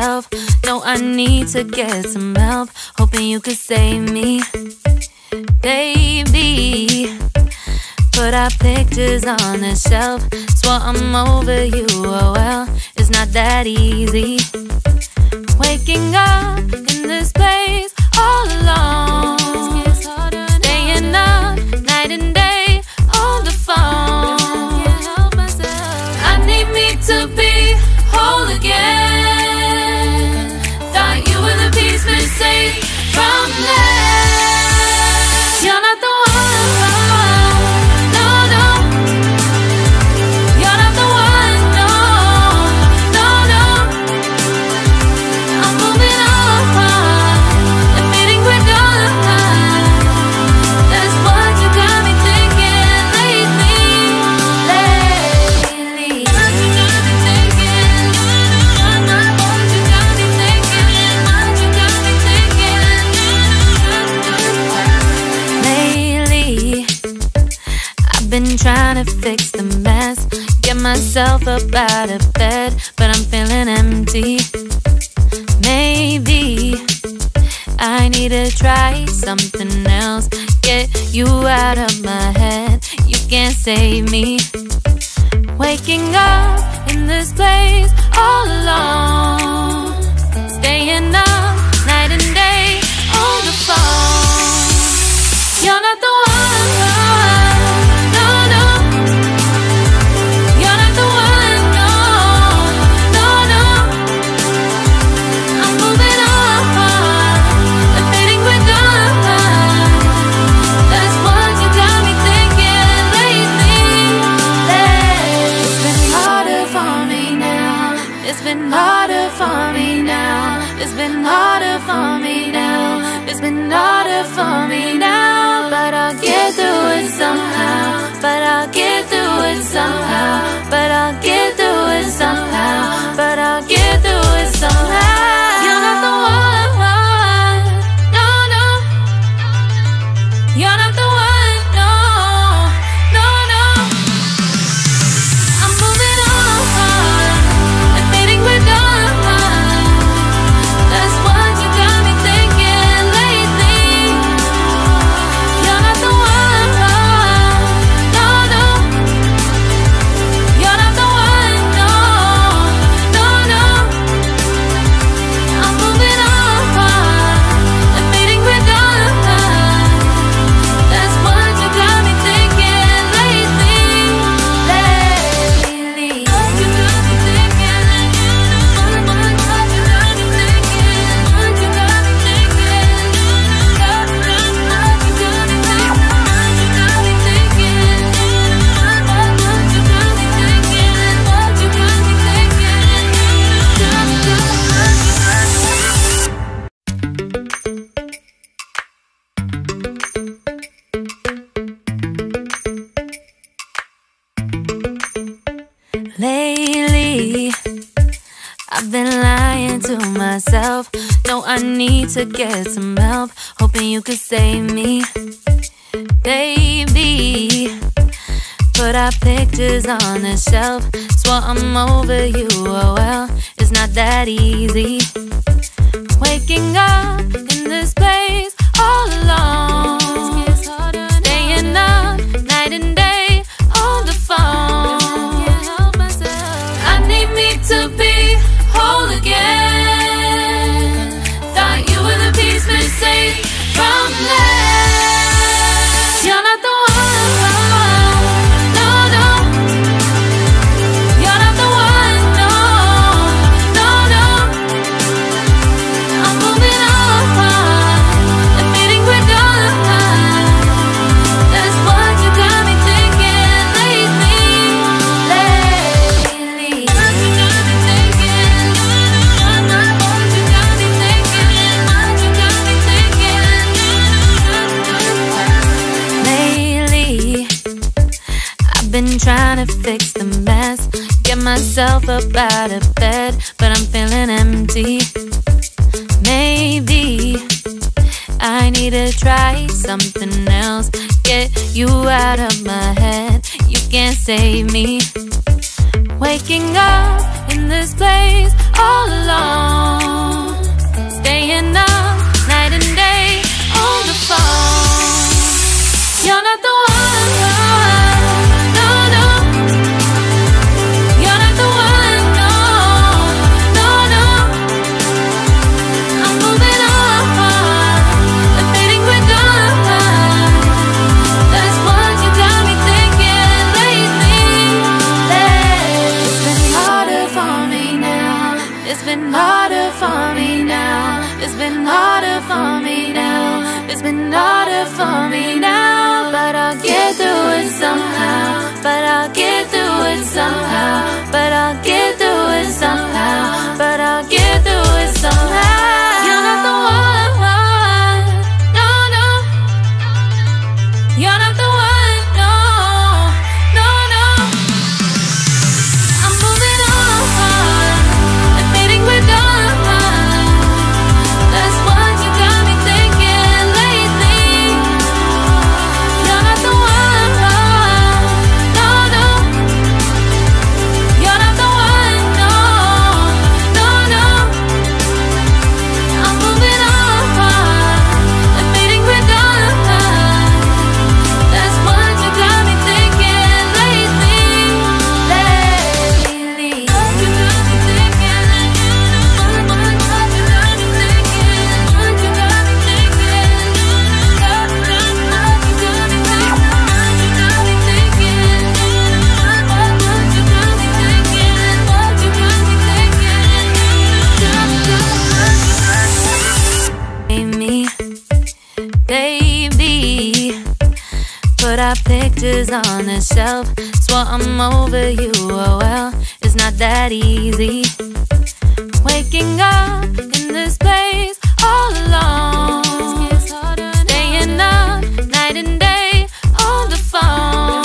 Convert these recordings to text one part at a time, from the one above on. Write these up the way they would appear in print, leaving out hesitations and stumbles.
myself. No, I need to get some help. Hoping you could save me, baby. Put our pictures on the shelf. Swore I'm over you, oh well, it's not that easy. Waking up in this place all alone, staying up night and day on the phone. I need me to be whole again. Thought you were the piece missing from left. You're not the one. Been trying to fix the mess, get myself up out of bed, but I'm feeling empty. Maybe I need to try something else. Get you out of my head, you can't save me. Waking up in this place all alone, staying up night and day on the phone. You're not the one. It's been harder for me now. It's been harder for me now. It's been harder for me now. But I'll get through it somehow. But I'll get through it somehow. But I'll get through it somehow. But I'll get through it somehow. You're not the one. No, no. You're not the one. No, no, no. I'm moving on. That's what you got me thinking lately. You're not the one. No, no. You're not the one. No, no, no. I'm moving on. Admitting we're done. That's what you got me thinking lately. What you got me thinking. Lately, I've been lying to myself. No, I need to get some help. Hoping you could save me, baby. Put our pictures on the shelf. Swore I'm over you, oh well, it's not that easy. Waking up in this place all alone, staying up night and day on the phone. I need me to be whole again. Thought you were the piece missing from left. You're not the one. No, no. You're not the one. No, no, no. I'm moving on. Admitting we're done. That's what you got me thinking lately. What you got me thinking. What you got me thinking. What you got me thinking. Lately, I've been trying to fix the mess, get myself up out of bed, but I'm feeling empty. Maybe I need to try something else. Get you out of my head, you can't save me. Waking up in this place all alone, staying up night and day on the phone. You're not the one, no, no. You're not the one, no, no, no. I'm moving on, the fading we're done. That's what you got me thinking lately. It's been harder for me now. It's been harder for me now. It's been harder for me now. It's been harder for me now. But I'll get through it somehow. But I'll get through it somehow. But I'll get through it somehow. But I'll get through it somehow. You're not the one, no, no. You're not the one, no, no, no. I'm moving on, the fading we're done. That's what you got me thinking lately. You're not the one, no, no. You're not the one, no, no, no. I'm moving on, the fading we're done. That's what you got me thinking lately. What you got me thinking? What you got me thinking? What you got me thinking? What you got me thinking? Me, baby, put our pictures on the shelf. Swore I'm over you, oh well, it's not that easy. Waking up in this place all alone, staying up night and day on the phone.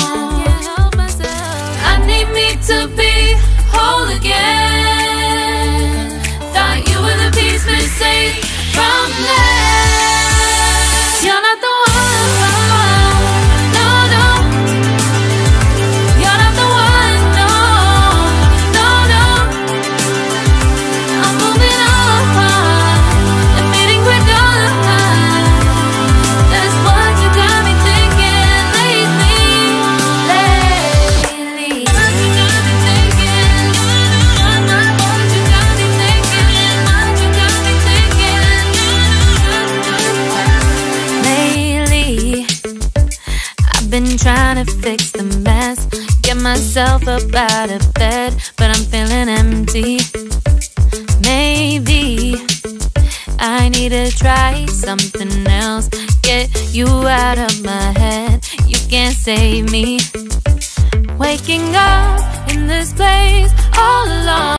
I need me to be whole again. Thought you were the piece missing from left. You're not the one, no, no. You're not the one, no, no, no. I'm moving on, the fading we're done. That's what you got me thinking lately. What you got me thinking? What you got me thinking? What you got me thinking? Lately, I've been trying to fix the mess, get myself up out of bed, but I'm feeling empty. Maybe I need to try something else, get you out of my head. You can't save me. Waking up in this place all alone.